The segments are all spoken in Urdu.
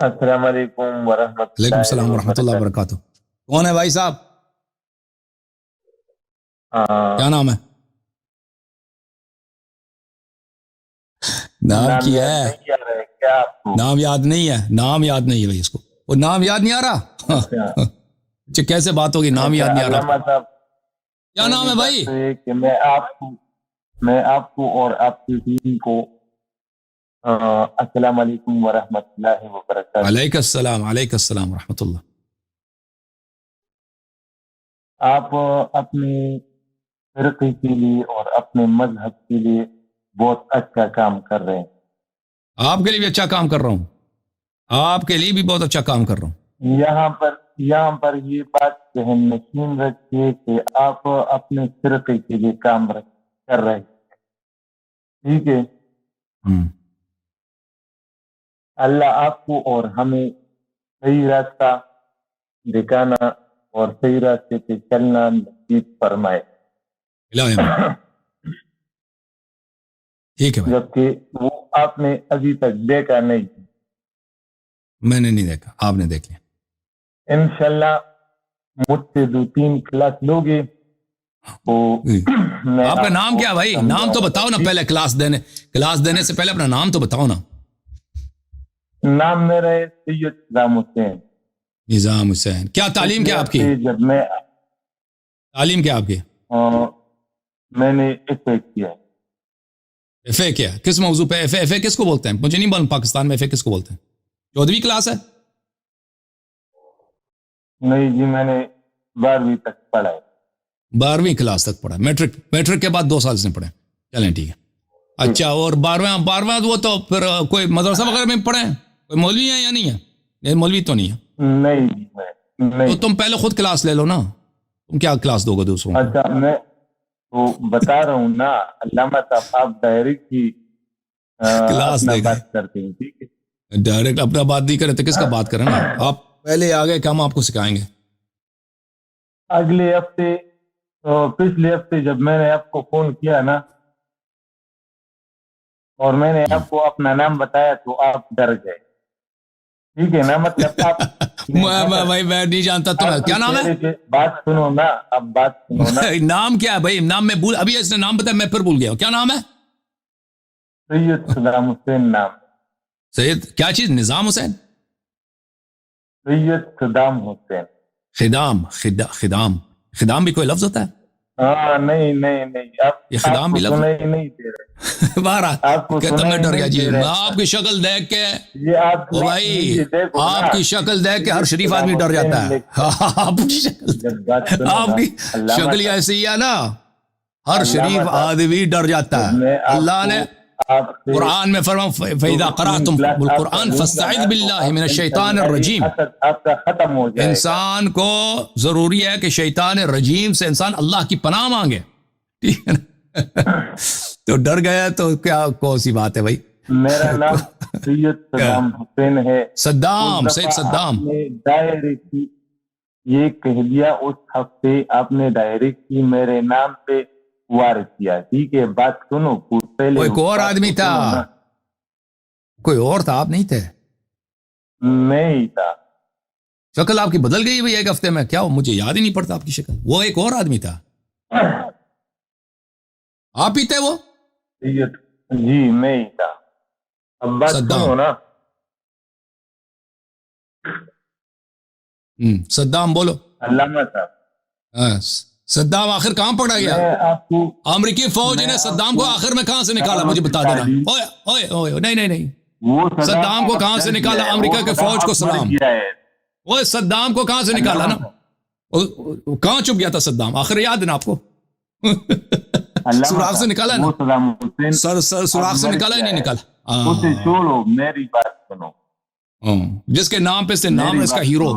السلام علیکم ورحمۃ وعلیکم اللہ السلام ورحمۃ اللہ وبرکاتہ. کون ہے بھائی صاحب؟ کیا نام ہے؟ نام کیا ہے؟ نہیں آ رہا ہے کیا آپ کو؟ نام یاد نہیں ہے. نام یاد نہیں ہے بھائی اس کو. وہ نام یاد نہیں آ رہا. اچھا کیسے بات ہوگی؟ نام یاد نہیں آ رہا. علامہ صاحب کیا نام ہے بھائی؟ کہ میں آپ کو اور آپ کی ٹیم کو السلام علیکم ورحمۃ اللہ وبرکاتہ. علیکم السلام ورحمۃ اللہ. آپ اپنے فرقے کے لیے اور اپنے مذہب کے لیے بہت اچھا کام کر رہے ہیں. آپ کے لیے بھی اچھا کام کر رہا ہوں. آپ کے لیے بھی بہت اچھا کام کر رہا ہوں. یہاں پر یہ بات ذہن نشین رکھیے کہ آپ اپنے فرقے کے لیے کام کر رہے ہیں. ٹھیک ہے. اللہ آپ کو اور ہمیں صحیح راستہ دکھانا اور صحیح راستے پہ چلنا نصیب فرمائے. ٹھیک ہے بھائی. جبکہ وہ آپ نے ابھی تک دیکھا نہیں. میں نے نہیں دیکھا، آپ نے دیکھ لیا. انشاءاللہ مجھ سے 2-3 کلاس لوگے تو آپ کا نام کیا بھائی؟ نام تو بتاؤ نا پہلے. کلاس دینے سے پہلے اپنا نام تو بتاؤ نا. نام میرا ہے سید نظام حسین. نظام حسین. کیا تعلیم کیا آپ کی؟ جب میں تعلیم کیا آپ کی؟ میں نے ایف اے کیا. ایف اے کیا؟ کس موضوع پہ ایف اے؟ ایف اے کس کو بولتے ہیں؟ مجھے نہیں معلوم پاکستان میں ایف اے کس کو بولتے ہیں. 14ویں کلاس ہے؟ نہیں جی، میں نے 12ویں تک پڑھا ہے. 12ویں کلاس تک پڑھا. میٹرک کے بعد 2 سال سے پڑھے. چلیں ٹھیک ہے. اچھا اور 12واں وہ تو پھر کوئی مدرسہ وغیرہ میں پڑھے ہیں؟ کوئی مولوی ہے یا نہیں ہے؟ نہیں مولوی تو نہیں ہے. نہیں تو تم پہلے خود کلاس لے لو نا. تم کیا کلاس دو گے دوسروں کو؟ اچھا میں تو بتا رہا ہوں نا علامہ صاحب، آپ ڈائریکٹ کی کلاس دے بات کرتے ہیں. ٹھیک ہے. ڈائریکٹ اپنا بات نہیں کرے تو کس کا بات کریں نا. آپ پہلے آگے کہ ہم آپ کو سکھائیں گے. اگلے ہفتے پچھلے ہفتے جب میں نے آپ کو فون کیا نا اور میں نے آپ کو اپنا نام بتایا تو آپ ڈر گئے. ٹھیک ہے نا. مطلب آپ بھائی میں نہیں جانتا تمہیں کیا نام ہے. بات سنو نا، اب بات سنو نا. نام کیا ہے بھائی؟ نام میں بھول، ابھی اس نے نام بتایا میں پھر بھول گیا. کیا نام ہے؟ سید صدام حسین نام. سید کیا چیز؟ نظام حسین؟ سید صدام حسین. خدام بھی کوئی لفظ ہوتا ہے؟ نہیں یہ خدام بھی لفظ نہیں دے رہے. بارہ میں ڈر گیا جی. آپ کی شکل دیکھ کے بھائی، آپ کی شکل دیکھ کے ہر شریف آدمی ڈر جاتا ہے. آپ کی شکل ایسی ہے نا، ہر شریف آدمی ڈر جاتا ہے. اللہ نے قرآن میں فرمایا فَإِذَا قَرَأْتُمْ الْقُرْآنَ فَاسْتَعِذْ بِاللَّهِ مِنَ الشَّيْطَانِ الرَّجِيمِ. انسان کو ضروری ہے کہ شیطان رجیم سے انسان اللہ کی پناہ مانگے. ٹھیک ہے نا. تو ڈر گیا تو کیا کون سی بات ہے بھائی. میرا نام سید صدام حسین ہے. صدام، سید صدام. ڈائری کی یہ کہہ دیا اس ہفتے آپ نے ڈائری کی میرے نام پہ وار کیا. ٹھیک ہے. بات سنو. کوئی اور آدمی تھا، کوئی اور تھا، آپ نہیں تھے. نہیں تھا. شکل آپ کی بدل گئی بھائی ایک ہفتے میں. کیا مجھے یاد ہی نہیں پڑتا آپ کی شکل. وہ ایک اور آدمی تھا. آپ ہی تھے وہ؟ جی میں ہی تھا. اب بات سنو نا. صدام بولو. علامہ صاحب صدام آخر کہاں پکڑا گیا؟ امریکی فوج نے صدام کو آخر میں کہاں سے نکالا؟ مجھے بتا دینا. نہیں صدام کو کہاں سے نکالا؟ امریکہ کے فوج کو سلام. وہ صدام کو کہاں سے نکالا نا؟ کہاں چھپ گیا تھا صدام؟ آخر یاد ہے نا آپ کو؟ سوراخ سے نکالا نا؟ سوراخ سے نکالا ہی نہیں نکالا. اسے چھوڑو، میری بات سنو. جس کے نام پہ سے نام ہے اس کا ہیرو.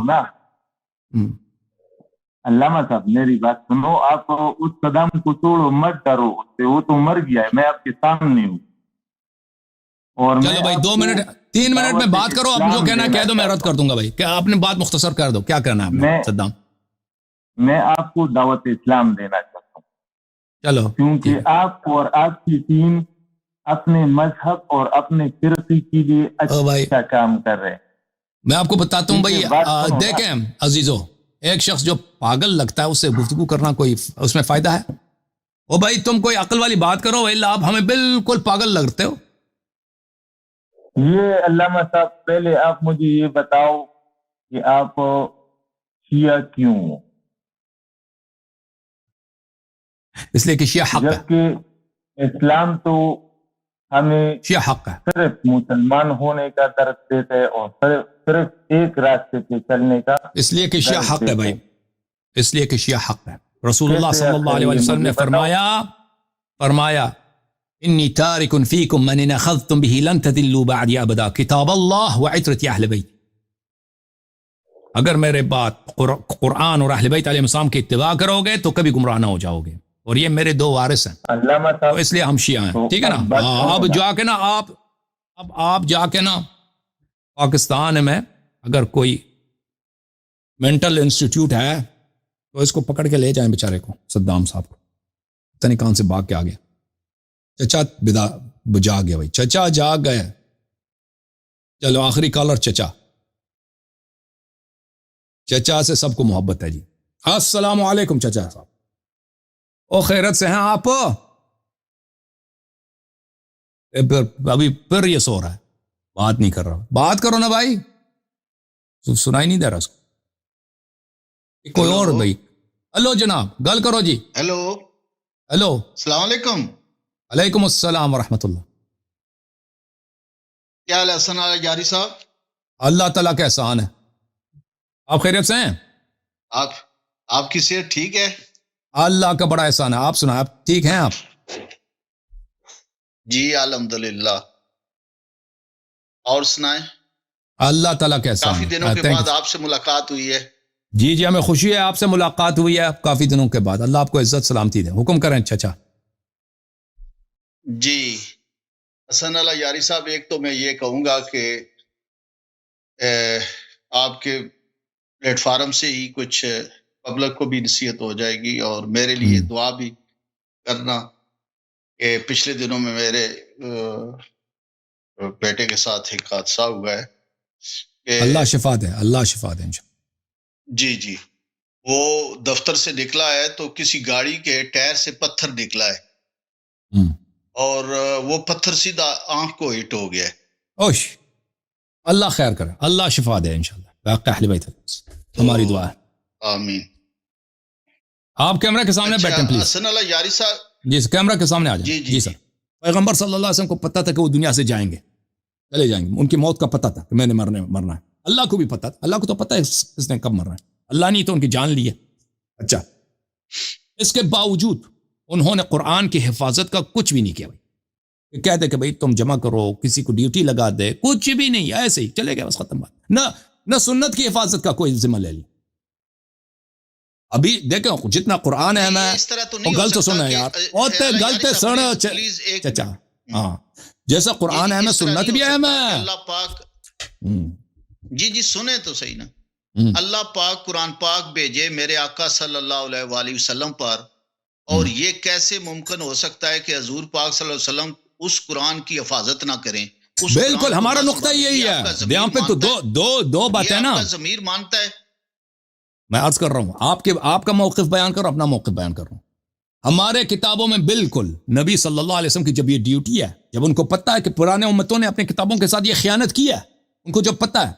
علامہ صاحب میری بات سنو. آپ اس صدام کو چھوڑو، مت ڈرو اس سے. وہ تو مر گیا ہے. میں آپ کے سامنے ہوں. اور چلو بھائی 2 منٹ 3 منٹ میں بات کرو. آپ جو کہنا کہہ دو، میں رد کر دوں گا بھائی. کیا آپ نے بات مختصر کر دو. کیا کرنا ہے صدام؟ میں آپ کو دعوت اسلام دینا چاہتا ہوں. چلو. کیونکہ آپ اور آپ کی ٹیم اپنے مذہب اور اپنے فرقے کے لیے اچھا کام کر رہے ہیں. میں آپ کو بتاتا ہوں بھائی، دیکھیں عزیزو، ایک شخص جو پاگل لگتا ہے اس سے گفتگو کرنا کوئی اس میں فائدہ ہے؟ او بھائی تم کوئی عقل والی بات کرو، الا آپ ہمیں بالکل پاگل لگتے ہو. یہ علامہ صاحب پہلے آپ مجھے یہ بتاؤ کہ آپ شیعہ کیوں؟ اس لیے کہ شیعہ حق ہے، جبکہ اسلام تو ہمیں شیعہ حق ہے، صرف مسلمان ہونے کا درس دیتا ہے اور صرف ایک راستے پہ چلنے کا. اس لیے کہ شیعہ حق ہے بھائی، اس لیے کہ شیعہ حق ہے. رسول اللہ صلی اللہ علیہ وسلم نے فرمایا انی تارک فیکم من اخذتم به لن تضلوا بعدی ابدا، کتاب اللہ وعترت اہل بیت. اگر میرے بات قرآن اور اہل بیت علیہ السلام کی اتباع کرو گے تو کبھی گمراہ نہ ہو جاؤ گے، اور یہ میرے دو وارث ہیں، تو اس لیے ہم شیعہ ہیں. ٹھیک ہے نا؟ اب جا کے نا آپ جا کے نا پاکستان میں اگر کوئی مینٹل انسٹیٹیوٹ ہے تو اس کو پکڑ کے لے جائیں بیچارے کو، صدام صاحب کو، پتہ نہیں کہاں سے بھاگ کے آ گیا. چچا جاگ گیا بھائی، چچا جاگ گئے. چلو آخری کالر چچا سے سب کو محبت ہے جی. السلام علیکم چچا صاحب، او خیرت سے ہیں آپ؟ ابھی پھر یہ سو رہا ہے، بات نہیں کر رہا. بات کرو نا بھائی، سنائی نہیں دے رہا اس کو. کوئی اور بھائی. ہلو جناب، گل کرو جی. ہیلو السلام علیکم. علیکم السلام ورحمۃ اللہ. کیا حال ہے حسن یاری صاحب؟ اللہ تعالیٰ کا احسان ہے. آپ خیریت سے ہیں؟ آپ کی صحت ٹھیک ہے؟ اللہ کا بڑا احسان ہے. آپ سنائیں، آپ ٹھیک ہیں؟ آپ جی الحمدللہ. اور سنائیں. اللہ تعالیٰ کا احسان. کافی دنوں کے بعد آپ سے ملاقات ہوئی ہے. جی ہمیں خوشی ہے آپ سے ملاقات ہوئی ہے کافی دنوں کے بعد. اللہ آپ کو عزت سلامتی دے. حکم کریں چچا. جی حسن اللہ یاری صاحب، ایک تو میں یہ کہوں گا کہ آپ کے پلیٹ فارم سے ہی کچھ پبلک کو بھی نصیحت ہو جائے گی، اور میرے لیے دعا بھی کرنا کہ پچھلے دنوں میں میرے بیٹے کے ساتھ ایک حادثہ ہوا ہے. اللہ شفا دے، اللہ شفا دے انشاءاللہ. جی وہ دفتر سے نکلا ہے تو کسی گاڑی کے ٹائر سے پتھر نکلا ہے، اور وہ پتھر سیدھا آنکھ کو ہٹ ہو گیا ہے. اوش، اللہ خیر کرے، اللہ شفا دے انشاءاللہ. باقی اہل بیت ہماری دعا ہے. آمین. آپ کیمرہ کے سامنے بیٹھیں پلیز. حسن اللہ یاری صاحب جی کیمرہ کے سامنے آ جائیں. جی سر. پیغمبر صلی اللہ علیہ وسلم کو پتہ تھا کہ وہ دنیا سے جائیں گے، چلے جائیں گے. ان کی موت کا پتہ تھا کہ میں نے مرنا ہے. اللہ کو بھی پتہ تھا، اللہ کو تو پتہ ہے اس نے کب مرنا ہے. اللہ نہیں تو ان کی جان لی ہے. اچھا، اس کے باوجود انہوں نے قرآن کی حفاظت کا کچھ بھی نہیں کیا. بھائی کہہ دے کہ بھائی تم جمع کرو، کسی کو ڈیوٹی لگا دے، کچھ بھی نہیں، ایسے ہی چلے گئے، بس ختم بات. نہ سنت کی حفاظت کا کوئی ذمہ لے لی. ابھی دیکھو جتنا قرآن ہے میں غلط سننا یار، غلط سن چچا. ہاں جیسا قرآن ہے میں سنت بھی ہے میں. اللہ پاک جی سنیں تو صحیح نا. اللہ پاک قرآن پاک بھیجے میرے آقا صلی اللہ علیہ وآلہ وسلم پر، اور یہ کیسے ممکن ہو سکتا ہے کہ حضور پاک صلی اللہ علیہ وسلم اس قرآن کی حفاظت نہ کریں؟ بالکل ہمارا نقطہ یہی ہے. یہاں پہ تو دو باتیں نا. ضمیر مانتا ہے. میں عرض کر رہا ہوں، آپ کا موقف بیان کر رہا ہوں، اپنا موقف بیان کر رہا ہوں. ہمارے کتابوں میں بالکل نبی صلی اللہ علیہ وسلم کی جب یہ ڈیوٹی ہے، جب ان کو پتہ ہے کہ پرانے امتوں نے اپنے کتابوں کے ساتھ یہ خیانت کی ہے، ان کو جب پتہ ہے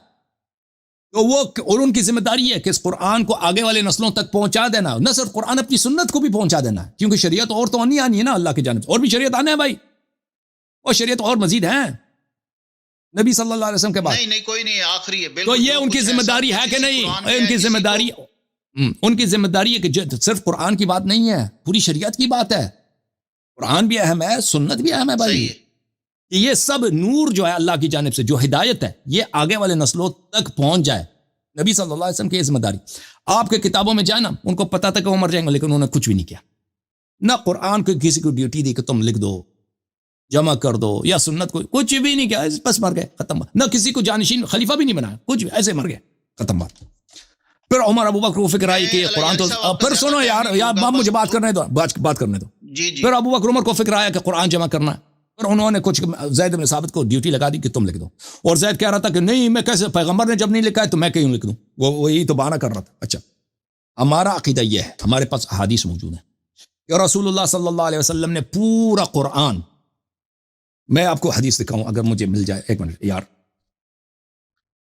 تو وہ اور ان کی ذمہ داری ہے کہ اس قرآن کو آگے والے نسلوں تک پہنچا دینا. نہ صرف قرآن، اپنی سنت کو بھی پہنچا دینا ہے، کیونکہ شریعت اور تو نہیں آنی ہے نا اللہ کی جانب سے، اور بھی شریعت آنا ہے بھائی، اور شریعت اور مزید ہیں نبی صلی اللہ علیہ وسلم کے بعد. نہیں کوئی نہیں، آخری ہے. تو یہ ان کی ذمہ داری ہے کہ نہیں؟ ان کی ذمہ داری ہے کہ صرف قرآن کی بات نہیں ہے، پوری شریعت کی بات ہے. قرآن بھی اہم ہے، سنت بھی اہم ہے بھائی. یہ سب نور جو ہے اللہ کی جانب سے، جو ہدایت ہے، یہ آگے والے نسلوں تک پہنچ جائے. نبی صلی اللہ علیہ وسلم کی یہ ذمہ داری. آپ کے کتابوں میں جائے نا، ان کو پتا تھا کہ وہ مر جائیں گے، لیکن انہوں نے کچھ بھی نہیں کیا. نہ قرآن کو کسی کو ڈیوٹی دی کہ تم لکھ دو، جمع کر دو، یا سنت کو کچھ بھی نہیں کیا، بس مر گئے، ختم. نہ کسی کو جانشین خلیفہ بھی نہیں بنایا، کچھ بھی، ایسے مر گئے، ختم بات. پھر عمر ابو بکر کو فکر آئی کہ قرآن تو پھر سنو یار مجھے بات کرنے دو. پھر ابو بکر عمر کو فکر آیا کہ قرآن جمع کرنا ہے. پھر انہوں نے کچھ زید بن ثابت کو ڈیوٹی لگا دی کہ تم لکھ دو، اور زید کہہ رہا تھا کہ نہیں میں کیسے، پیغمبر نے جب نہیں لکھا ہے تو میں کیوں لکھ دوں، وہ یہی تو بہانہ کر رہا تھا۔ اچھا ہمارا عقیدہ یہ ہے، ہمارے پاس احادیث موجود ہیں کہ رسول اللہ صلی اللہ علیہ وسلم نے پورا قرآن، میں آپ کو حدیث دکھاؤں اگر مجھے مل جائے، ایک منٹ یار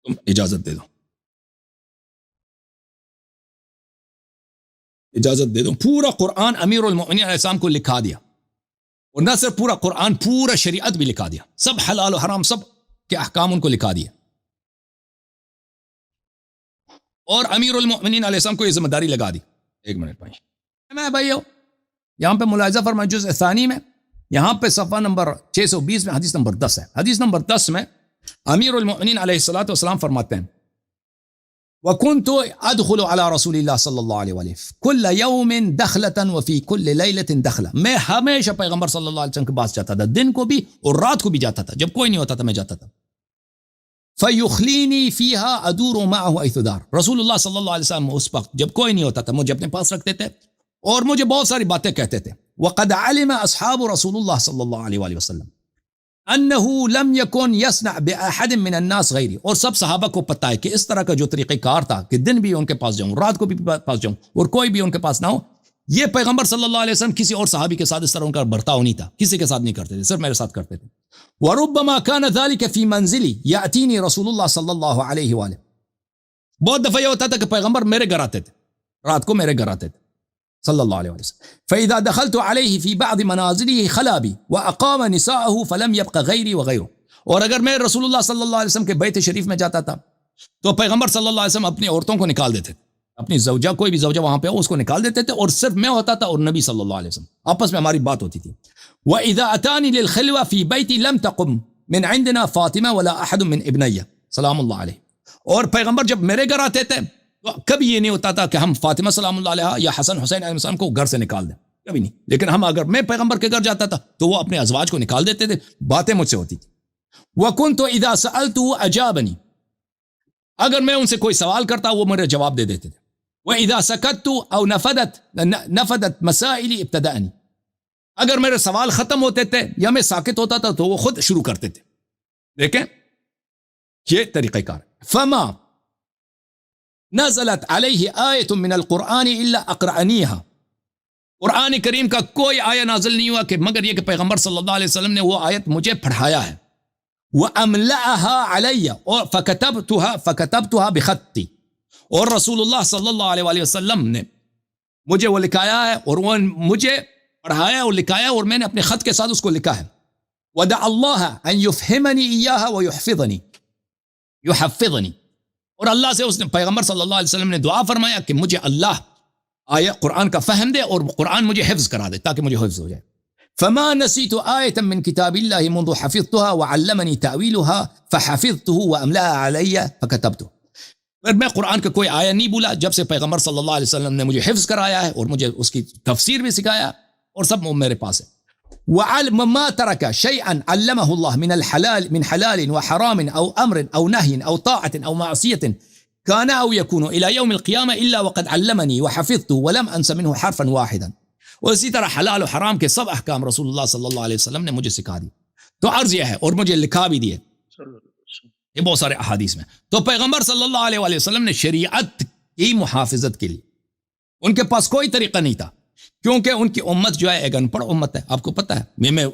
تم اجازت دے دو، اجازت دے دو، پورا قرآن امیر المؤمنین علیہ السلام کو لکھا دیا، اور نہ صرف پورا قرآن، پورا شریعت بھی لکھا دیا، سب حلال و حرام سب کے احکام ان کو لکھا دیا، اور امیر المؤمنین علیہ السلام کو یہ ذمہ داری لگا دی۔ ایک منٹ بھائی، میں بھائیو یہاں پہ ملاحظہ فرمائیں جزء ثانی میں، یہاں پہ صفحہ نمبر 620 میں حدیث نمبر 10 ہے، حدیث نمبر 10 میں امیر المؤمنین علیہ السلام فرماتے ہیں وَكُنْتُ أَدْخُلُ عَلَى رَسُولِ اللَّهِ صلی اللہ علیہ وسلم كُلَّ يَوْمٍ دَخْلَةً وَفِي كُلِّ لَيْلَةٍ دَخْلَةً، میں ہمیشہ پیغمبر صلی اللہ علیہ وسلم کے پاس جاتا تھا، دن کو بھی اور رات کو بھی جاتا تھا، جب کوئی نہیں ہوتا تھا میں جاتا تھا۔ فَيُخْلِينِي فِيهَا أَدُورُ مَعَهُ حَيْثُ دَارَ، رسول اللہ صلی اللہ علیہ وسلم اس وقت جب کوئی نہیں ہوتا تھا مجھے اپنے پاس رکھتے تھے اور مجھے بہت ساری باتیں کہتے تھے۔ وَقَدْ عَلِمَ أَصْحَابُ رسول اللہ صلی اللہ علیہ وسلم أَنَّهُ لَمْ يَكُنْ يَصْنَعْ بِأَحَدٍ مِّنَ النَّاسِ غَيْرِي، اور سب صحابہ کو پتہ ہے کہ اس طرح کا جو طریقہ کار تھا کہ دن بھی ان کے پاس جاؤں، رات کو بھی پاس جاؤں اور کوئی بھی ان کے پاس نہ ہو، یہ پیغمبر صلی اللہ علیہ وسلم کسی اور صحابی کے ساتھ اس طرح ان کا برتاؤ نہیں تھا، کسی کے ساتھ نہیں کرتے تھے، صرف میرے ساتھ کرتے تھے۔ وَرُبَّمَا كَانَ ذَلِكَ فِي مَنزِلِي يَأْتِينِي رسول اللہ صلی اللہ علیہ وآلہ، بہت دفعہ یہ ہوتا تھا کہ پیغمبر میرے گھر آتے تھے، رات کو میرے گھر آتے تھے صلی اللہ علیہ وسلم۔ فَإِذَا دَخَلْتُ عَلَيْهِ فِي بَعْضِ مَنَازِلِهِ خَلَا بِي وَأَقَامَ نِسَاءَهُ فَلَمْ يَبْقَ غَيْرِي وَغَيْرُهُ، اور اگر میں رسول اللہ صلی اللہ علیہ وسلم کے بیت شریف میں جاتا تھا تو پیغمبر صلی اللہ علیہ وسلم اپنی عورتوں کو نکال دیتے تھے، اپنی زوجہ، کوئی بھی زوجہ وہاں پہ ہو اس کو نکال دیتے تھے، اور صرف میں ہوتا تھا اور نبی صلی اللہ علیہ وسلم، آپس میں ہماری بات ہوتی تھی۔ وَإِذَا أَتَانِي لِلْخِلْوَةِ فِي بَيْتِي لَمْ تَقُمْ مِنْ عِنْدِنَا فَاطِمَةُ وَلَا أَحَدٌ مِنْ ابْنَيَّ سلام اللہ علیہ، اور پیغمبر جب میرے گھر آتے تھے تو کبھی یہ نہیں ہوتا تھا کہ ہم فاطمہ سلام اللہ علیہ یا حسن حسین علیہ السلام کو گھر سے نکال دیں، کبھی نہیں، لیکن ہم اگر میں پیغمبر کے گھر جاتا تھا تو وہ اپنے ازواج کو نکال دیتے تھے، باتیں مجھ سے ہوتی تھی۔ وَكُنْتُ إِذَا سَأَلْتُهُ أَجَابَنِي، اگر میں ان سے کوئی سوال کرتا وہ میرے جواب دے دیتے تھے۔ وَإِذَا سَكَتْتُ أَوْ نَفَدَتْ مَسَائِلِ ابْتَدَأَنِي، اگر میرے سوال ختم ہوتے تھے یا میں ساکت ہوتا تھا تو وہ خود شروع کرتے تھے۔ دیکھیں یہ طریقہ کار۔ فَمَا نزلت علیہ آیت من القرآن الا اقرأنیہا، قرآن کریم کا کوئی آیہ نازل نہیں ہوا کہ مگر یہ کہ پیغمبر صلی اللہ علیہ وسلم نے وہ آیت مجھے پڑھایا ہے۔ وَأَمْلَأَهَا عَلَيَّ، اور فَكَتَبْتُهَا بِخَطِّ، اور رسول اللہ صلی اللہ علیہ وسلم نے مجھے وہ لکھایا ہے اور وہ مجھے پڑھایا اور لکھایا اور میں نے اپنے خط کے ساتھ اس کو لکھا ہے۔ وَدَعَ اللَّهَ أَن يُفْهِمَنِي إِيَّاهَا وَيُحَفِّظَنِي، اور اللہ سے اس نے پیغمبر صلی اللہ علیہ وسلم نے دعا فرمایا کہ مجھے اللہ آیت قرآن کا فہم دے اور قرآن مجھے حفظ کرا دے تاکہ مجھے حفظ ہو جائے۔ فما نسيت آية من كتاب الله منذ حفظتها وعلمني تأويلها فحفظته وأملأها علي فكتبته، میں قرآن کا کوئی آیہ نہیں بولا جب سے پیغمبر صلی اللہ علیہ وسلم نے مجھے حفظ کرایا ہے اور مجھے اس کی تفسیر بھی سکھایا اور سب میرے پاس ہے۔ وعلم ما ترك شيئا علمه الله من حلال وحرام أو أمر أو نهي أو طاعة أو معصية كان أو يكون إلى يوم القيامة إلا وقد علمني وحفظته ولم أنس منه حرفا واحدا، اور اسی طرح حلال و حرام کے سب احکام رسول اللہ صلی اللہ علیہ وسلم نے مجھے سکھا دی۔ تو عرض یہ ہے اور مجھے لکھا بھی دیے، یہ بہت سارے احادیث میں۔ تو پیغمبر صلی اللہ علیہ وسلم نے شریعت کی محافظت کے لیے ان کے پاس کوئی طریقہ نہیں تھا، کیونکہ ان کی امت جو ہے ایک ان پڑھ امت ہے، آپ کو پتہ ہے۔ میں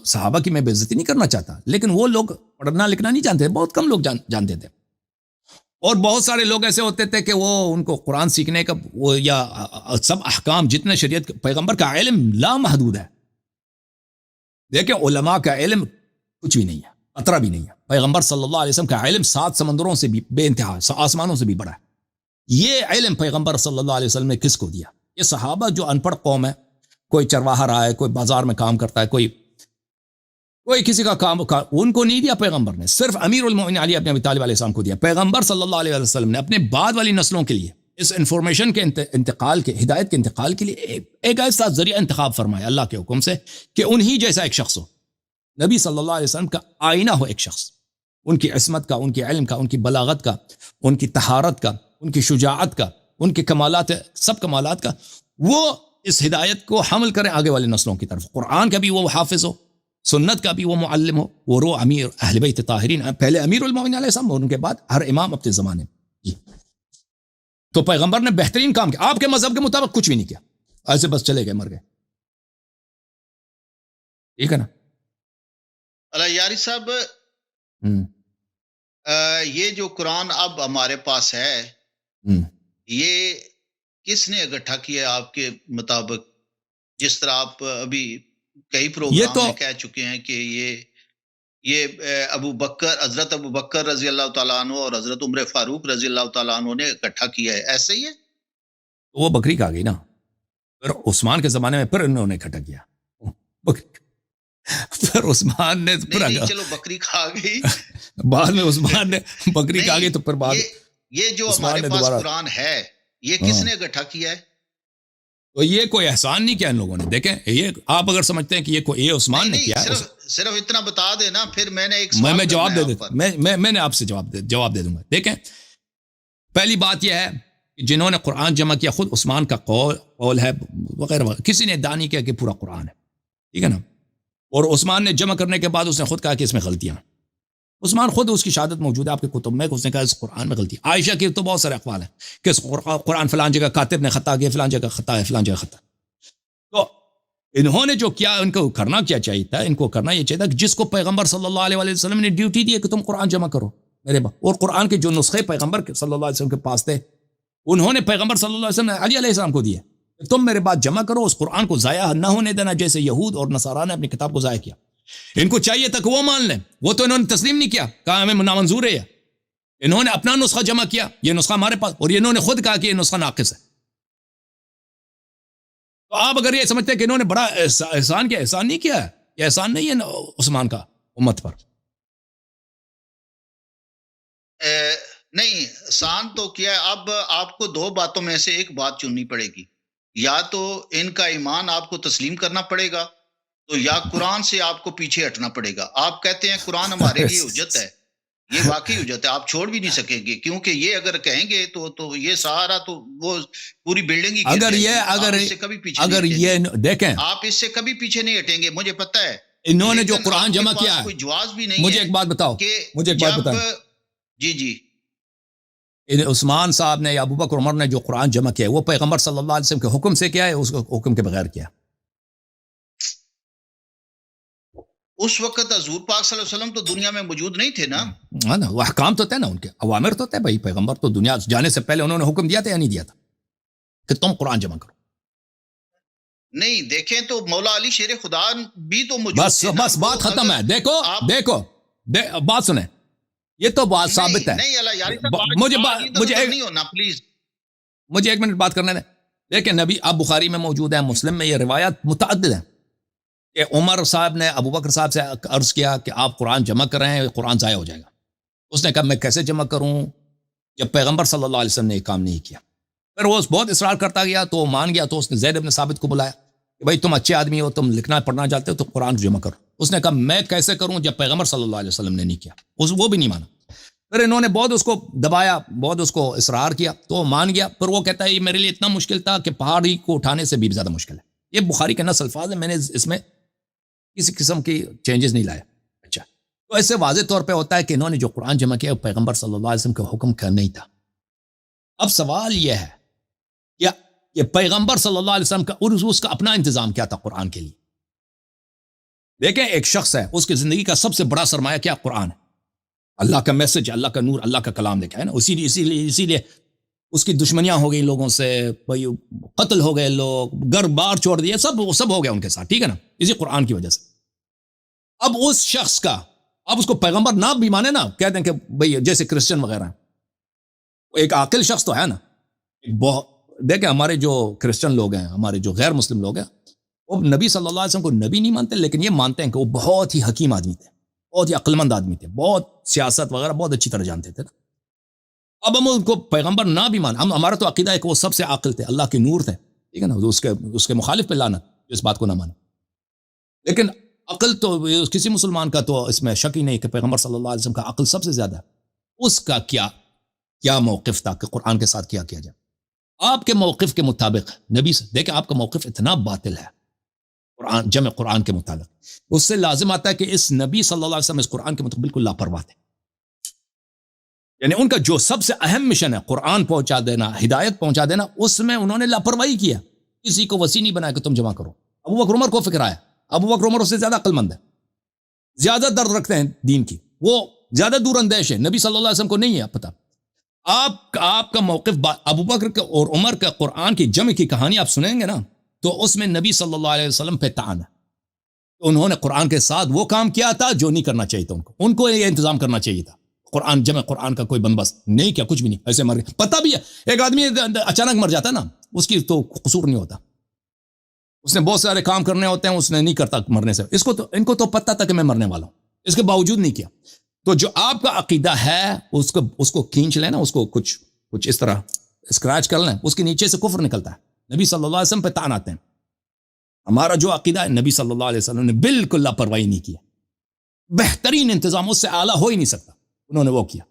صحابہ کی میں بے عزتی نہیں کرنا چاہتا، لیکن وہ لوگ پڑھنا لکھنا نہیں جانتے، بہت کم لوگ جانتے تھے، اور بہت سارے لوگ ایسے ہوتے تھے کہ وہ ان کو قرآن سیکھنے کا وہ یا سب احکام جتنے شریعت، پیغمبر کا علم لامحدود ہے۔ دیکھیں علماء کا علم کچھ بھی نہیں ہے، قطرہ بھی نہیں ہے۔ پیغمبر صلی اللہ علیہ وسلم کا علم 7 سمندروں سے بھی بے انتہا، آسمانوں سے بھی بڑا ہے۔ یہ علم پیغمبر صلی اللہ علیہ وسلم نے کس کو دیا؟ یہ صحابہ جو ان پڑھ قوم ہے، کوئی چرواہا رہا ہے، کوئی بازار میں کام کرتا ہے، کوئی کسی کا کام، ان کو نہیں دیا پیغمبر نے، صرف امیر المؤمنین علی ابن ابی طالب علیہ السلام کو دیا۔ پیغمبر صلی اللہ علیہ وسلم نے اپنے بعد والی نسلوں کے لیے اس انفارمیشن کے انتقال کے، ہدایت کے انتقال کے لیے ایک ایسا ذریعہ انتخاب فرمایا اللہ کے حکم سے کہ انہی جیسا ایک شخص ہو، نبی صلی اللہ علیہ وسلم کا آئینہ ہو ایک شخص، ان کی عصمت کا، ان کے علم کا، ان کی بلاغت کا، ان کی طہارت کا، ان کی شجاعت کا، ان کے کمالات، سب کمالات کا، وہ اس ہدایت کو حمل کریں آگے والی نسلوں کی طرف۔ قرآن کا بھی وہ حافظ ہو، سنت کا بھی وہ معلم ہو، وہ رو امیر اہل بیت طاہرین، پہلے امیر المومنین علیہ السلام اور ان کے بعد ہر امام اپنے زمانے میں. جی تو پیغمبر نے بہترین کام کیا، آپ کے مذہب کے مطابق کچھ بھی نہیں کیا، ایسے بس چلے گئے، مر گئے. ٹھیک ہے نا. اللہ یاری صاحب، یہ جو قرآن اب ہمارے پاس ہے یہ کس نے اکٹھا کیا آپ کے مطابق؟ جس طرح آپ ابھی کئی پروگرام میں کہہ چکے ہیں کہ یہ حضرت ابو بکر رضی اللہ تعالیٰ عنہ اور حضرت عمر فاروق رضی اللہ تعالیٰ عنہ نے اکٹھا کیا ہے، ایسے ہی ہے؟ وہ بکری کھا گئی نا، پھر عثمان کے زمانے میں پھر انہوں نے اکٹھا کیا، پھر عثمان نے چلو بکری کھا گئی، بعد میں عثمان نے بکری کھا گئی، تو پھر بعد یہ جو ہمارے پاس قرآن ہے یہ کس نے اکٹھا کیا ہے؟ تو یہ کوئی احسان نہیں کیا ان لوگوں نے. دیکھیں یہ آپ اگر سمجھتے ہیں کہ یہ عثمان نے کیا ہے، صرف اتنا بتا دینا، پھر میں نے ایک میں جواب دے دیتا، میں نے آپ سے جواب دے دوں گا. دیکھیں پہلی بات یہ ہے کہ جنہوں نے قرآن جمع کیا خود عثمان کا قول ہے وغیرہ وغیرہ، کسی نے ادعا نہیں کیا کہ پورا قرآن ہے. ٹھیک ہے نا. اور عثمان نے جمع کرنے کے بعد اس نے خود کہا کہ اس میں غلطیاں، عثمان خود اس کی شہادت موجود ہے آپ کے کتب میں، اس نے کہا اس قرآن میں غلطی. عائشہ کی تو بہت سارے اقوال ہیں کہ اس قرآن فلان جگہ کاتب نے خطا کیا، فلان جگہ خطا ہے، فلان جگہ خطا. تو انہوں نے جو کیا، ان کو کرنا کیا چاہیے تھا، ان کو کرنا یہ چاہیے تھا کہ جس کو پیغمبر صلی اللہ علیہ وسلم نے ڈیوٹی دی ہے کہ تم قرآن جمع کرو میرے باپ، اور قرآن کے جو نسخے پیغمبر صلی اللہ علیہ وسلم کے پاس تھے انہوں نے پیغمبر صلی اللہ علیہ وسلم نے علی علیہ السلام کو دیے، تم میرے بعد جمع کرو، اس قرآن کو ضائع نہ ہونے دینا، جیسے یہود اور نصارہ نے اپنی کتاب کو ضائع کیا. ان کو چاہیے تھا کہ وہ مان لیں، وہ تو انہوں نے تسلیم نہیں کیا، کہا ہمیں نامنظور ہے. انہوں نے اپنا نسخہ جمع کیا، یہ نسخہ ہمارے پاس، اور انہوں نے خود کہا کہ یہ نسخہ ناقص ہے. تو آپ اگر یہ سمجھتے ہیں کہ انہوں نے بڑا احسان کیا، احسان نہیں کیا ہے، یہ احسان نہیں ہے عثمان کا امت پر. نہیں احسان تو کیا ہے. اب آپ کو دو باتوں میں سے ایک بات چننی پڑے گی، یا تو ان کا ایمان آپ کو تسلیم کرنا پڑے گا، تو یا قرآن سے آپ کو پیچھے ہٹنا پڑے گا. آپ کہتے ہیں قرآن ہمارے لیے حجت ہے، یہ واقعی حجت ہے، آپ چھوڑ بھی نہیں سکیں گے، کیونکہ یہ اگر کہیں گے تو یہ سہارا تو وہ پوری بلڈنگ ہی اگر یہ دیکھیں، آپ اس سے کبھی پیچھے نہیں ہٹیں گے، مجھے پتہ ہے. انہوں نے جو قرآن جمع کیا ہے، کوئی جواز بھی نہیں. مجھے ایک بات بتاؤ، مجھے ایک بات بتاؤ. جی عثمان صاحب نے یا ابو بکر عمر نے جو قرآن جمع کیا ہے وہ پیغمبر صلی اللہ علیہ وسلم کے حکم سے کیا ہے، اس حکم کے بغیر کیا؟ اس وقت حضور پاک صلی اللہ علیہ وسلم تو دنیا میں موجود نہیں تھے نا. ہاں نا، وہ احکام تو تھے نا، ان کے اوامر تو تھے. بھائی پیغمبر تو دنیا جانے سے پہلے انہوں نے حکم دیا تھا یا نہیں دیا تھا کہ تم قرآن جمع کرو؟ نہیں دیکھیں تو مولا علی شیر خدا بھی تو موجود تھے. بس بات ختم ہے. دیکھو بات سنیں، یہ تو بات ثابت ہے. مجھے ایک منٹ بات کرنے دیں. دیکھیں نبی، اب بخاری میں موجود ہے، مسلم میں یہ روایات متعدد ہیں کہ عمر صاحب نے ابو بکر صاحب سے عرض کیا کہ آپ قرآن جمع کر رہے ہیں، قرآن ضائع ہو جائے گا. اس نے کہا میں کیسے جمع کروں جب پیغمبر صلی اللہ علیہ وسلم نے یہ کام نہیں کیا. پھر وہ بہت اصرار کرتا گیا تو وہ مان گیا. تو اس نے زید بن ثابت کو بلایا کہ بھائی تم اچھے آدمی ہو، تم لکھنا پڑھنا چاہتے ہو تو قرآن جمع کرو. اس نے کہا میں کیسے کروں جب پیغمبر صلی اللہ علیہ وسلم نے نہیں کیا. وہ بھی نہیں مانا. پھر انہوں نے بہت اس کو دبایا، بہت اس کو اصرار کیا تو وہ مان گیا. پھر وہ کہتا ہے یہ میرے لیے اتنا مشکل تھا کہ پہاڑی کو اٹھانے سے بھی زیادہ مشکل ہے. یہ بخاری کے نص الفاظ ہیں، میں نے اس میں کسی قسم کی چینجز نہیں لائے. اچھا، تو ایسے واضح طور پہ ہوتا ہے کہ انہوں نے جو قرآن جمع کیا وہ پیغمبر صلی اللہ علیہ وسلم کے حکم کا نہیں تھا. اب سوال یہ ہے کہ پیغمبر صلی اللہ علیہ وسلم کا اور اس کا اپنا انتظام کیا تھا قرآن کے لیے. دیکھیں ایک شخص ہے، اس کی زندگی کا سب سے بڑا سرمایہ کیا؟ قرآن ہے. اللہ کا میسج، اللہ کا نور، اللہ کا کلام لے کے ہے نا. اسی لیے اس کی دشمنیاں ہو گئی لوگوں سے، قتل ہو گئے، لوگ گھر بار چھوڑ دیے، سب ہو گیا ان کے ساتھ. ٹھیک ہے نا، اسی قرآن کی وجہ سے. اب اس شخص کا، اب اس کو پیغمبر نہ بھی مانے نا، کہتے ہیں کہ بھئی جیسے کرسچن وغیرہ ہیں، ایک عاقل شخص تو ہے نا. دیکھیں ہمارے جو کرسچن لوگ ہیں، ہمارے جو غیر مسلم لوگ ہیں، وہ نبی صلی اللہ علیہ وسلم کو نبی نہیں مانتے، لیکن یہ مانتے ہیں کہ وہ بہت ہی حکیم آدمی تھے، بہت ہی عقل مند آدمی تھے، بہت سیاست وغیرہ بہت اچھی طرح جانتے تھے نا. اب ہم ان کو پیغمبر نہ بھی مان، ہمارا تو عقیدہ ہے کہ وہ سب سے عاقل تھے، اللہ کے نور تھے. ٹھیک ہے نا، اس کے مخالف پہ لعنت اس بات کو نہ مانے. لیکن عقل تو کسی مسلمان کا تو اس میں شک ہی نہیں کہ پیغمبر صلی اللہ علیہ وسلم کا عقل سب سے زیادہ ہے. اس کا کیا موقف تھا کہ قرآن کے ساتھ کیا جائے؟ آپ کے موقف کے مطابق نبی سے دیکھیں، آپ کا موقف اتنا باطل ہے، قرآن جمع قرآن کے متعلق. اس سے لازم آتا ہے کہ اس نبی صلی اللہ علیہ وسلم اس قرآن کے متعلق بالکل لاپرواہ تھے. یعنی ان کا جو سب سے اہم مشن ہے قرآن پہنچا دینا، ہدایت پہنچا دینا، اس میں انہوں نے لاپرواہی کیا. کسی کو وسیع نہیں بنایا کہ تم جمع کرو. ابو بکر عمر کو فکر آیا. ابو بکر عمر اس سے زیادہ عقل مند ہے، زیادہ درد رکھتے ہیں دین کی، وہ زیادہ دور اندیش ہے. نبی صلی اللہ علیہ وسلم کو نہیں ہے پتہ. آپ کا موقف ابو بکر اور عمر کا قرآن کی جمع کی کہانی آپ سنیں گے نا، تو اس میں نبی صلی اللہ علیہ وسلم پہ طعن ہے. انہوں نے قرآن کے ساتھ وہ کام کیا تھا جو نہیں کرنا چاہیے تھا. ان کو یہ انتظام کرنا چاہیے تھا. قرآن جمع قرآن کا کوئی بندوبست نہیں کیا، کچھ بھی نہیں، ایسے مر گئے. پتہ بھی ہے ایک آدمی اچانک مر جاتا نا، اس کی تو قصور نہیں ہوتا. اس نے بہت سارے کام کرنے ہوتے ہیں، اس نے نہیں کرتا مرنے سے. ان کو تو پتہ تھا کہ میں مرنے والا ہوں، اس کے باوجود نہیں کیا. تو جو آپ کا عقیدہ ہے اس کو کھینچ لینا، اس کو کچھ اس طرح اسکریچ کر لیں، اس کے نیچے سے کفر نکلتا ہے. نبی صلی اللہ علیہ وسلم پہ طعن آتے ہیں. ہمارا جو عقیدہ ہے، نبی صلی اللہ علیہ وسلم نے بالکل لاپرواہی نہیں کیا. بہترین انتظام، اس سے اعلیٰ ہو ہی نہیں سکتا. انہوں نے وہ کیا،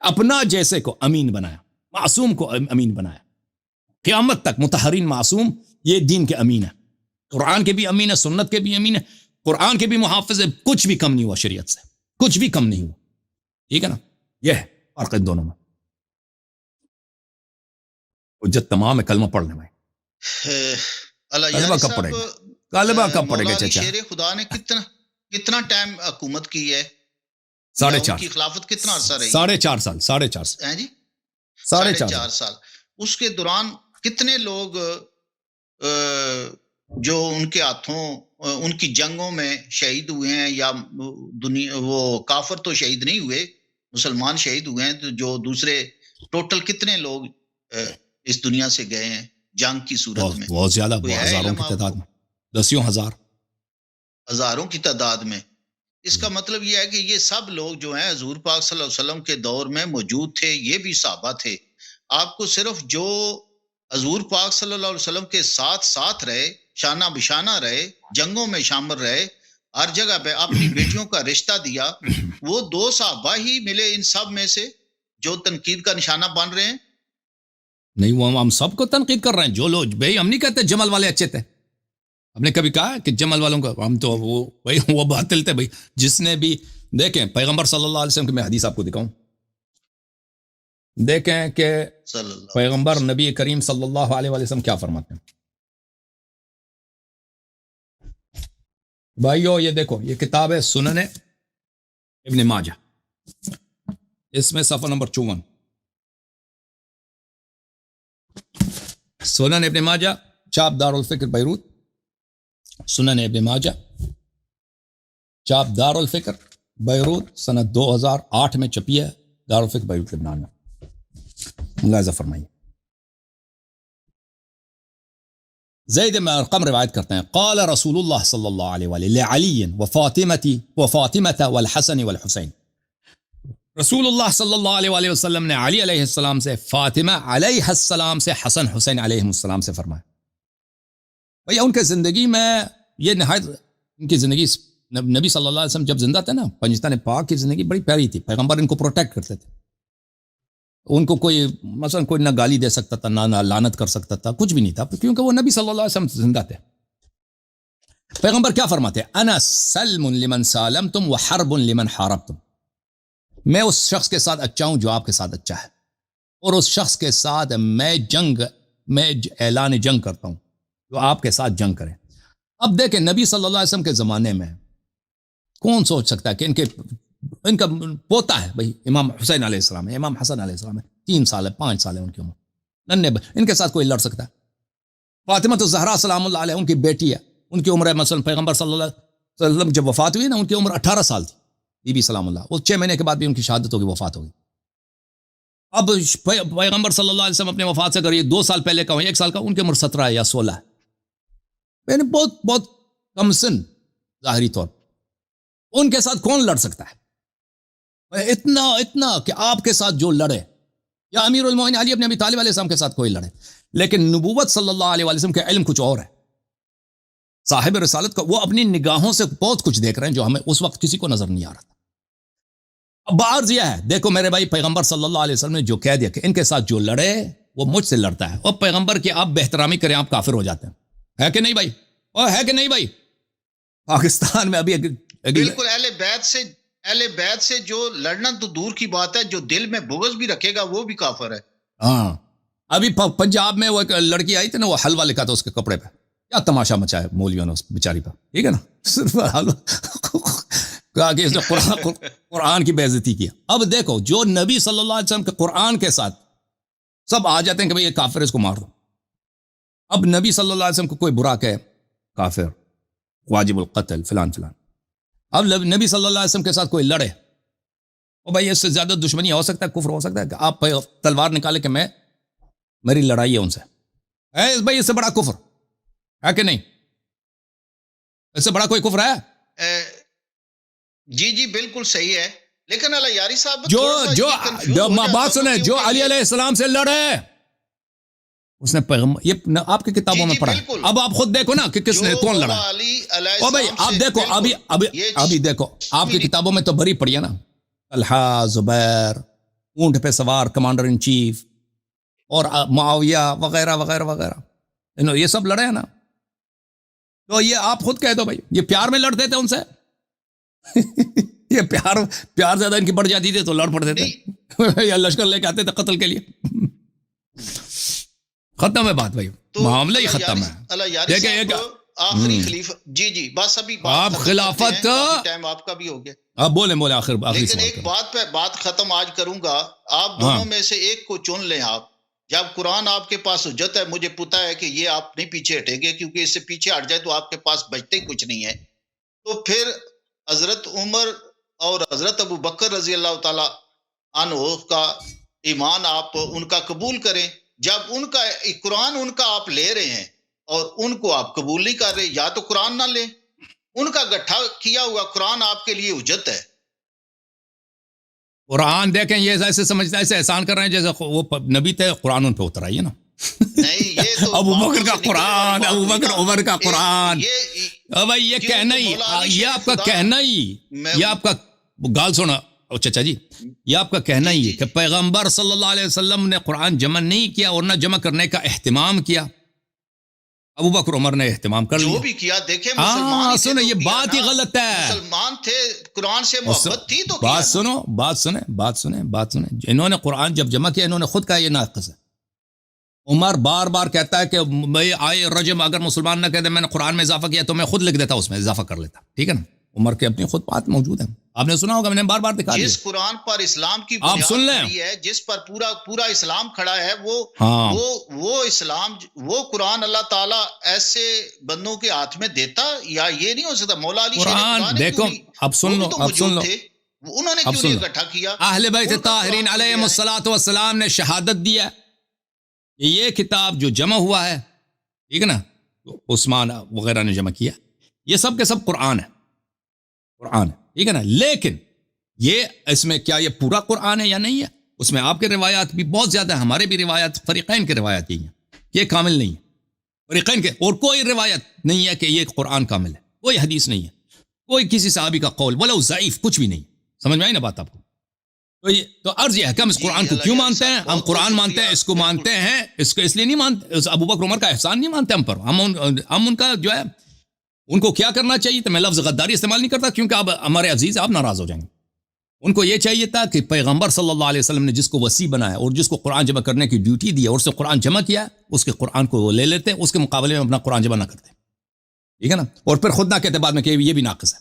اپنا جیسے کو امین بنایا، معصوم کو امین بنایا. قیامت تک مطہرین معصوم یہ دین کے امین ہے، قرآن کے بھی امین ہے، سنت کے بھی امین ہے، قرآن کے بھی محافظ ہے. کچھ بھی کم نہیں ہوا شریعت سے، کچھ بھی کم نہیں ہوا. ٹھیک ہے نا؟ یہ ہے فرق دونوں میں. حجت تمام ہے کلمہ پڑھنے میں. کلمہ کب پڑھے گا؟ کلمہ کب پڑھے گا چچا؟ شیر خدا نے کتنا ٹائم حکومت کی ہے؟ 4.5 کی خلافت کتنا عرصہ رہی؟ 4.5 سال. 4.5 سال. اس کے دوران کتنے لوگ جو ان کے ہاتھوں ان کی جنگوں میں شہید ہوئے ہیں، یا وہ کافر تو شہید نہیں ہوئے، مسلمان شہید ہوئے ہیں. تو جو دوسرے ٹوٹل کتنے لوگ اس دنیا سے گئے ہیں جنگ کی صورت میں؟ بہت زیادہ، ہزاروں کی تعداد میں، 10,000 ہزاروں کی تعداد میں. اس کا مطلب یہ ہے کہ یہ سب لوگ جو ہیں حضور پاک صلی اللہ علیہ وسلم کے دور میں موجود تھے. یہ بھی صحابہ تھے. آپ کو صرف جو حضور پاک صلی اللہ علیہ وسلم کے ساتھ رہے، شانہ بشانہ رہے، جنگوں میں شامل رہے، ہر جگہ پہ اپنی بیٹیوں کا رشتہ دیا، وہ 2 صحابہ ہی ملے ان سب میں سے جو تنقید کا نشانہ بن رہے ہیں. نہیں، وہ ہم سب کو تنقید کر رہے ہیں. جو لوگ بھائی، ہم نہیں کہتے جمل والے اچھے تھے. ہم نے کبھی کہا کہ جمل والوں کا ہم تو وہ باطل تھے. بھائی جس نے بھی دیکھیں پیغمبر صلی اللہ علیہ وسلم کی میں حدیث آپ کو دکھاؤں، دیکھیں کہ پیغمبر نبی کریم صلی اللہ علیہ وسلم کیا فرماتے ہیں. بھائیو یہ دیکھو، یہ کتاب ہے سنن ابن ماجہ، اس میں صفحہ نمبر 54. سنن ابن ماجہ، چاپ دار الفکر بیروت. سنن ابن ماجہ، چاپ دار الفکر بیروت، سنت 2008 میں چھپی ہے، دار الفکر بیروت لبنان میں. ملاحظہ فرمائیے. زید بن ارقم روایت کرتے ہیں، قال رسول اللہ صلی اللہ علیہ وآلہ لعلی وفاطمة والحسن والحسین. رسول اللہ صلی اللہ علیہ وآلہ وسلم نے علی علیہ السلام سے، فاطمہ علیہ السلام سے، حسن حسین علیہ السلام سے فرمایا. بھئی ان کے زندگی میں یہ نہایت، ان کی زندگی نبی صلی اللہ علیہ وسلم جب زندہ تھے نا، پنجتن پاک کی زندگی بڑی پیاری تھی. پیغمبر ان کو پروٹیکٹ کرتے تھے. ان کو کوئی مثلا کوئی نہ گالی دے سکتا تھا، نہ لعنت کر سکتا تھا، کچھ بھی نہیں تھا، کیونکہ وہ نبی صلی اللہ علیہ وسلم زندہ تھے. پیغمبر کیا فرماتے ہیں؟ انا سلم لمن سالمتم وحرب لمن حاربتم. میں اس شخص کے ساتھ اچھا ہوں جو آپ کے ساتھ اچھا ہے، اور اس شخص کے ساتھ میں اعلان جنگ کرتا ہوں جو آپ کے ساتھ جنگ کرے. اب دیکھیں نبی صلی اللہ علیہ وسلم کے زمانے میں کون سوچ سکتا ہے کہ ان کا پوتا ہے بھائی امام حسین علیہ السلام ہے، امام حسن علیہ السلام ہے، 3 سال ہے، 5 سال ہے ان کی عمر، ننھے ان کے ساتھ کوئی لڑ سکتا ہے؟ فاطمہ الزہرا سلام اللہ علیہ ان کی بیٹی ہے، ان کی عمر ہے مثلا پیغمبر صلی اللہ علیہ وسلم جب وفات ہوئی نا، ان کی عمر 18 سال تھی. بی بی سلام اللہ، وہ 6 مہینے کے بعد بھی ان کی شہادت ہوگی، وفات ہوگی. اب پیغمبر صلی اللہ علیہ وسلم اپنے وفات سے کریے 2 سال پہلے کا ہو، 1 سال کا، ان کی عمر 17 ہے یا 16 ہے. یعنی بہت کم سن ظاہری طور. ان کے ساتھ کون لڑ سکتا ہے؟ اتنا کہ آپ کے ساتھ جو لڑے، یا امیر المومنین علی ابن ابی طالب علیہ السلام کے ساتھ کوئی لڑے. لیکن نبوت صلی اللہ علیہ وسلم کے علم کچھ اور ہے. صاحب رسالت کا وہ اپنی نگاہوں سے بہت کچھ دیکھ رہے ہیں جو ہمیں اس وقت کسی کو نظر نہیں آ رہا تھا. اب بعض یہ ہے، دیکھو میرے بھائی، پیغمبر صلی اللہ علیہ وسلم نے جو کہہ دیا کہ ان کے ساتھ جو لڑے وہ مجھ سے لڑتا ہے، اور پیغمبر کی آپ بے احترامی کریں آپ کافر ہو جاتے ہیں. ہے کہ نہیں بھائی؟ اور ہے کہ نہیں بھائی؟ پاکستان میں ابھی بالکل اہل بیت سے جو لڑنا تو دور کی بات ہے، جو دل میں بغض بھی رکھے گا وہ بھی کافر ہے. ہاں ابھی پنجاب میں وہ ایک لڑکی آئی تھی نا، وہ حلوہ لکھا تھا اس کے کپڑے پہ، کیا تماشا مچایا مولویوں نے اس بیچاری پہ، ٹھیک ہے نا، صرف کہا کہ اس نے قرآن کی بے عزتی کیا. اب دیکھو جو نبی صلی اللہ علیہ وسلم کے قرآن کے ساتھ سب آ جاتے ہیں کہ بھئی یہ کافر ہے، اس کو مار دو. اب نبی صلی اللہ علیہ وسلم کو کوئی برا کہے کافر، واجب القتل فلان فلان. اب نبی صلی اللہ علیہ وسلم کے ساتھ کوئی لڑے، او بھائی اس سے زیادہ دشمنی ہو سکتا ہے، کفر ہو سکتا ہے کہ آپ تلوار نکالے کہ میری لڑائی ہے ان سے، بھائی اس سے بڑا کفر ہے کہ نہیں؟ اس سے بڑا کوئی کفر ہے؟ جی بالکل صحیح ہے. لیکن اللہ یاری صاحب جو بات سنیں، جو علی علیہ السلام سے لڑے اس نے پیغمبر، یہ آپ کی کتابوں میں پڑھا. اب آپ خود دیکھو نا کہ کس نے کون لڑا. او بھائی آپ دیکھو، ابھی دیکھو آپ کی کتابوں میں تو بری پڑی ہے نا، طلحہ، زبیر، اونٹ پہ سوار کمانڈر ان چیف، اور معاویہ وغیرہ وغیرہ وغیرہ، یہ سب لڑے ہیں نا. تو یہ آپ خود کہہ دو بھائی یہ پیار میں لڑتے تھے ان سے یہ پیار زیادہ ان کی بڑھ جاتی تھی تو لڑ پڑتے تھے یا لشکر لے کے آتے تھے قتل کے لیے. ختم ہے بات بھائی، معاملہ ہی ختم ہے. دیکھیں ایک آخری خلیفہ، جی بس ابھی آپ خلافت ٹائم آپ کا بھی ہو گیا. آپ بولیں آخر لیکن ایک بات پہ بات ختم آج کروں گا. آپ دونوں میں سے ایک کو چن لیں. آپ جب قرآن آپ کے پاس حجت ہے، مجھے پتا ہے کہ یہ آپ نہیں پیچھے ہٹیں گے، کیونکہ اس سے پیچھے ہٹ جائے تو آپ کے پاس بچتے ہی کچھ نہیں ہے. تو پھر حضرت عمر اور حضرت ابو بکر رضی اللہ تعالی عنہ کا ایمان آپ ان کا قبول کریں. جب ان کا قرآن ان کا آپ لے رہے ہیں اور ان کو آپ قبول نہیں کر رہے، یا تو قرآن نہ لیں. ان کا گٹھا کیا ہوا قرآن آپ کے لیے حجت ہے. قرآن دیکھیں یہ ایسے سمجھتا ہے، ایسے احسان کر رہے ہیں جیسے وہ نبی تھے، قرآن ان پہ اتر آئی ہے نا. نہیں یہ تو ابو بکر کا قرآن، ابو بکر عمر کا قرآن، بھائی یہ کہنا ہی، یہ آپ کا کہنا ہی، یہ آپ کا گال سونا چچا جی، یہ آپ کا کہنا ہی ہے کہ پیغمبر صلی اللہ علیہ وسلم نے قرآن جمع نہیں کیا اور نہ جمع کرنے کا اہتمام کیا. ابو بکر عمر نے اہتمام کر لیا، جو بھی کیا. دیکھیں مسلمان سنو یہ بات ہی غلط ہے. مسلمان تھے، قرآن سے محبت تھی تو بات سنیں. انہوں نے قرآن جب جمع کیا انہوں نے خود کہا یہ ناقص ہے. عمر بار بار کہتا ہے کہ میں آئے رجم اگر مسلمان نہ کہتے میں نے قرآن میں اضافہ کیا تو میں خود لکھ دیتا، اس میں اضافہ کر لیتا، ٹھیک ہے نا. عمر کے اپنی خود بات موجود ہے، آپ نے سنا ہوگا، میں نے بار بار دکھا دیا. جس قرآن پر اسلام کی آپ سن لیں، ہے، جس پر پورا اسلام کھڑا ہے، وہ اسلام، وہ قرآن اللہ تعالیٰ ایسے بندوں کے ہاتھ میں دیتا، یا یہ نہیں ہو سکتا. مولا علی قرآن دیکھو، اب سن لو انہوں نے کیوں نہیں اکٹھا کیا؟ اہل بیت طاہرین علیہم الصلوۃ والسلام نے شہادت دیا کہ یہ کتاب جو جمع ہوا ہے، ٹھیک ہے نا، عثمان وغیرہ نے جمع کیا، یہ سب کے سب قرآن ہے، ٹھیک ہے نا. لیکن یہ اس میں کیا یہ پورا قرآن ہے یا نہیں ہے؟ اس میں آپ کے روایات بھی بہت زیادہ ہیں، ہمارے بھی روایات، فریقین کے روایات یہی ہیں، یہ کامل نہیں ہے. فریقین کے اور کوئی روایت نہیں ہے کہ یہ قرآن کامل ہے، کوئی حدیث نہیں ہے، کوئی کسی صحابی کا قول ولو ضعیف کچھ بھی نہیں. سمجھ میں آئی نا بات آپ کو؟ تو عرض یہ ہے کہ ہم اس قرآن کو کیوں مانتے ہیں؟ ہم قرآن مانتے ہیں، اس کو مانتے ہیں، اس کو اس لیے نہیں مانتے، ابو بکر عمر کا احسان نہیں مانتے ہم پر. ہم ان کا جو ہے ان کو کیا کرنا چاہیے تھا، میں لفظ غداری استعمال نہیں کرتا کیونکہ اب ہمارے عزیز آپ ناراض ہو جائیں گے. ان کو یہ چاہیے تھا کہ پیغمبر صلی اللہ علیہ وسلم نے جس کو وصی بنایا اور جس کو قرآن جمع کرنے کی ڈیوٹی دی اور اس سے قرآن جمع کیا، اس کے قرآن کو وہ لے لیتے، اس کے مقابلے میں اپنا قرآن جمع نہ کرتے، ٹھیک ہے نا. اور پھر خود نہ کہتے بعد میں کہ یہ بھی ناقص ہے،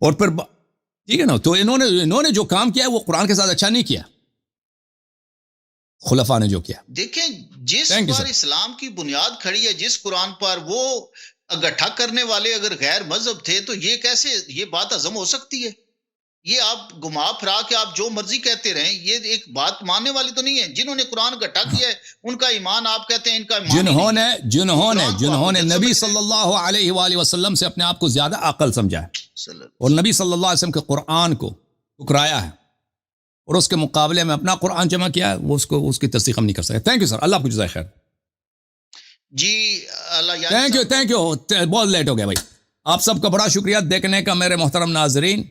اور پھر ٹھیک ہے نا. تو انہوں نے جو کام کیا ہے وہ قرآن کے ساتھ اچھا نہیں کیا، خلفاء نے جو کیا. دیکھیں جس پر اسلام کی بنیاد کھڑی ہے، جس قرآن پر، وہ اکٹھا کرنے والے اگر غیر مذہب تھے تو یہ کیسے یہ بات ہضم ہو سکتی ہے؟ یہ آپ گھما پھرا کے آپ جو مرضی کہتے رہیں، یہ ایک بات ماننے والی تو نہیں ہے. جنہوں نے قرآن اکٹھا کیا ہے ان کا ایمان آپ کہتے ہیں ان کا ایمان جنہوں نے نبی صلی اللہ علیہ وآلہ وسلم سے اپنے آپ کو زیادہ عقل سمجھا ہے اور نبی صلی اللہ علیہ وسلم کے قرآن کو ٹکرایا ہے اور اس کے مقابلے میں اپنا قرآن جمع کیا ہے، وہ اس کی تصدیق ہم نہیں کر سکتے. تھینک یو سر، اللہ آپ کو جزائے خیر. جی اللہ تھینک یو بہت لیٹ ہو گیا بھائی. آپ سب کا بڑا شکریہ دیکھنے کا میرے محترم ناظرین.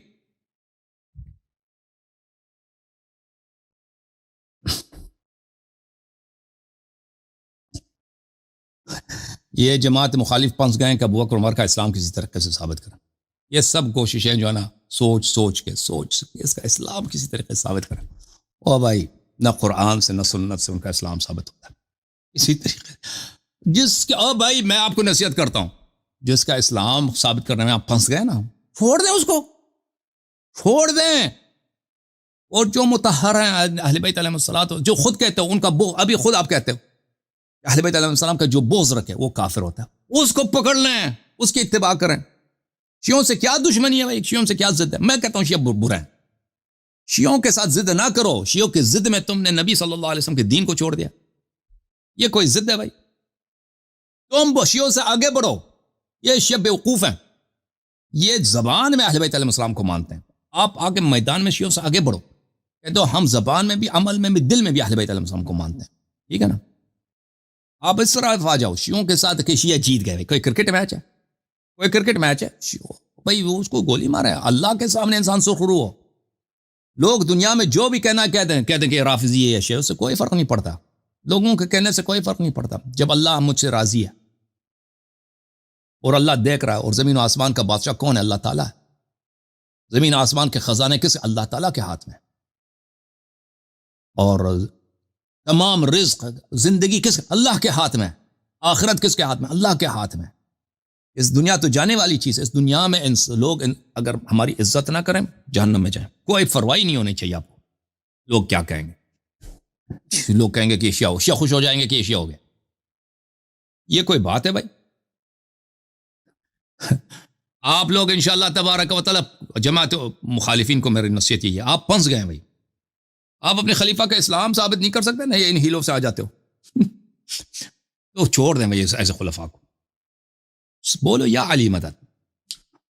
یہ جماعت مخالف پنس گئے کہ ابو بکر عمر کا اسلام کسی طریقے سے ثابت کریں. یہ سب کوششیں جو ہے نا سوچ کے اس کا اسلام کسی طریقے سے ثابت کریں. او بھائی نہ قرآن سے نہ سنت سے ان کا اسلام ثابت ہوتا ہے. اسی طریقے جس کے او بھائی میں آپ کو نصیحت کرتا ہوں، جس کا اسلام ثابت کرنے میں آپ پھنس گئے نا، چھوڑ دیں اس کو، چھوڑ دیں. اور جو مطہر ہیں اہل بیت علیہ الصلوۃ، جو خود کہتے ہو ان کا ابھی خود آپ کہتے ہو اہل بیت علیہ السلام کا جو بغض رکھے وہ کافر ہوتا ہے، اس کو پکڑ لیں، اس کی اتباع کریں. شیعوں سے کیا دشمنی ہے بھائی؟ شیعوں سے کیا ضد ہے؟ میں کہتا ہوں شیعہ برے ہیں. شیعوں کے ساتھ ضد نہ کرو. شیعوں کی ضد میں تم نے نبی صلی اللہ علیہ وسلم کے دین کو چھوڑ دیا. یہ کوئی ضد ہے بھائی؟ تم شیعوں سے آگے بڑھو. یہ شیعہ بیوقوف ہیں، یہ زبان میں اہل بیت علیہ السلام کو مانتے ہیں. آپ آگے میدان میں شیعوں سے آگے بڑھو، کہتے ہو ہم زبان میں بھی، عمل میں بھی، دل میں بھی اہل بیت علیہ السلام کو مانتے ہیں. ٹھیک ہے نا؟ آپ اس طرح آ جاؤ شیعوں کے ساتھ کہ شیعہ جیت گئے. کوئی کرکٹ میچ ہے، کوئی کرکٹ میچ ہے، بھائی وہ اس کو گولی مارے. اللہ کے سامنے انسان سرخرو ہو. لوگ دنیا میں جو بھی کہنا کہتے ہیں کہ رافضی ہے یا شیعہ، اس سے کوئی فرق نہیں پڑتا. لوگوں کے کہنے سے کوئی فرق نہیں پڑتا. جب اللہ مجھ سے راضی ہے اور اللہ دیکھ رہا ہے، اور زمین و آسمان کا بادشاہ کون ہے؟ اللہ تعالیٰ ہے. زمین و آسمان کے خزانے کس؟ اللہ تعالیٰ کے ہاتھ میں. اور تمام رزق، زندگی کس؟ اللہ کے ہاتھ میں. آخرت کس کے ہاتھ میں؟ اللہ کے ہاتھ میں. اس دنیا تو جانے والی چیز ہے. اس دنیا میں لوگ اگر ہماری عزت نہ کریں جہنم میں جائیں. کوئی پرواہی نہیں ہونی چاہیے آپ کو لوگ کیا کہیں گے. لوگ کہیں گے کہ شیعہ خوش ہو جائیں گے کہ شیعہ ہو گئے. یہ کوئی بات ہے بھائی؟ آپ لوگ انشاءاللہ تبارک و تعالی، جماعت مخالفین کو میری نصیحت یہ ہے، آپ پھنس گئے ہیں بھائی. آپ اپنے خلیفہ کا اسلام ثابت نہیں کر سکتے نا، ان ہیلوں سے آ جاتے ہو. تو چھوڑ دیں بھائی ایسے خلفاء کو. بولو یا علی مدد،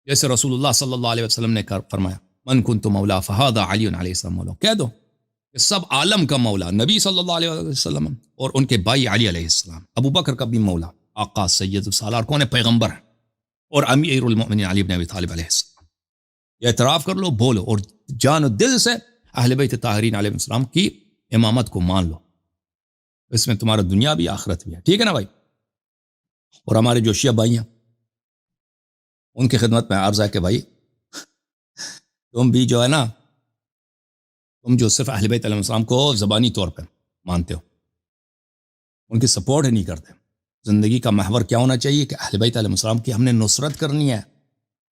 جیسے رسول اللہ صلی اللہ علیہ وسلم نے فرمایا من کنت مولا فہذا علی علیہ السلام مولا. کہہ دو کہ سب عالم کا مولا نبی صلی اللہ علیہ وسلم اور ان کے بھائی علی علیہ السلام. ابو بکر کا بھی مولا آقا سید السالار کون ہے؟ پیغمبر ہے، اور امیر المؤمنین علی بن ابی طالب علیہ السلام. یہ اعتراف کر لو، بولو، اور جان و دل سے اہل بیت طاہرین علیہ السلام کی امامت کو مان لو. اس میں تمہارا دنیا بھی آخرت بھی ہے. ٹھیک ہے نا بھائی؟ اور ہمارے جو شیعہ بھائی ہیں ان کی خدمت میں عرض ہے کہ بھائی تم بھی جو ہے نا، تم جو صرف اہل بیت علیہ السلام کو زبانی طور پر مانتے ہو، ان کی سپورٹ ہی نہیں کرتے. زندگی کا محور کیا ہونا چاہیے کہ اہل بیت علیہ السلام کی ہم نے نصرت کرنی ہے.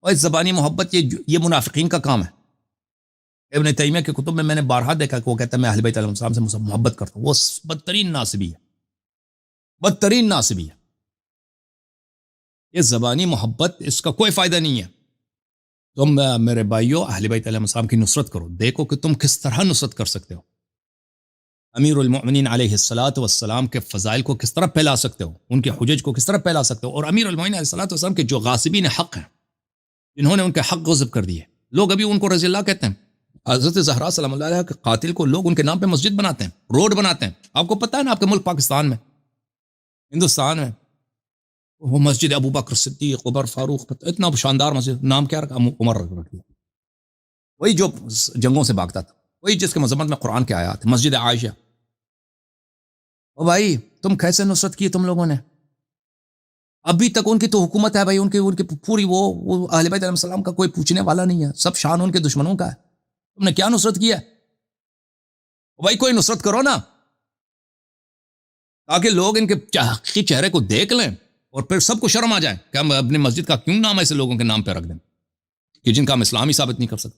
اور اس زبانی محبت یہ منافقین کا کام ہے. ابن تیمیہ کے کتب میں نے بارہا دیکھا کہ وہ کہتا ہے میں اہل بیت علیہ السلام سے محبت کرتا ہوں. وہ بدترین ناصبی ہے، بدترین ناصبی ہے. یہ زبانی محبت، اس کا کوئی فائدہ نہیں ہے. تم میرے بھائیوں اہل بیت علیہ السلام کی نصرت کرو. دیکھو کہ تم کس طرح نصرت کر سکتے ہو. امیر المؤمنین علیہ السلام کے فضائل کو کس طرح پھیلا سکتے ہو، ان کے حجج کو کس طرح پھیلا سکتے ہو. اور امیر المؤمنین علیہ السلام کے جو غاصبین حق ہیں، جنہوں نے ان کے حق غصب کر دیے، لوگ ابھی ان کو رضی اللہ کہتے ہیں. حضرت زہرا سلام اللہ علیہ کے قاتل کو لوگ ان کے نام پہ مسجد بناتے ہیں، روڈ بناتے ہیں. آپ کو پتہ ہے نا، آپ کے ملک پاکستان میں، ہندوستان میں، وہ مسجد ابو بکر صدیق، عمر فاروق، اتنا شاندار مسجد، نام کیا رکھا؟ عمر رکھ دیا. وہی جو جنگوں سے بھاگتا تھا، وہی جس کے مذمت میں قرآن کے آیات، مسجد عائشہ. او بھائی تم کیسے نصرت کی تم لوگوں نے؟ ابھی تک ان کی تو حکومت ہے بھائی، ان کی پوری وہ اہل بیت علیہ السلام کا کوئی پوچھنے والا نہیں ہے. سب شان ان کے دشمنوں کا ہے. تم نے کیا نصرت کی ہے؟ بھائی کوئی نصرت کرو نا، تاکہ لوگ ان کے حقیقی چہرے کو دیکھ لیں اور پھر سب کو شرم آ جائے کہ ہم اپنی مسجد کا کیوں نام ایسے لوگوں کے نام پہ رکھ دیں کہ جن کا ہم اسلام ہی ثابت نہیں کر سکتے.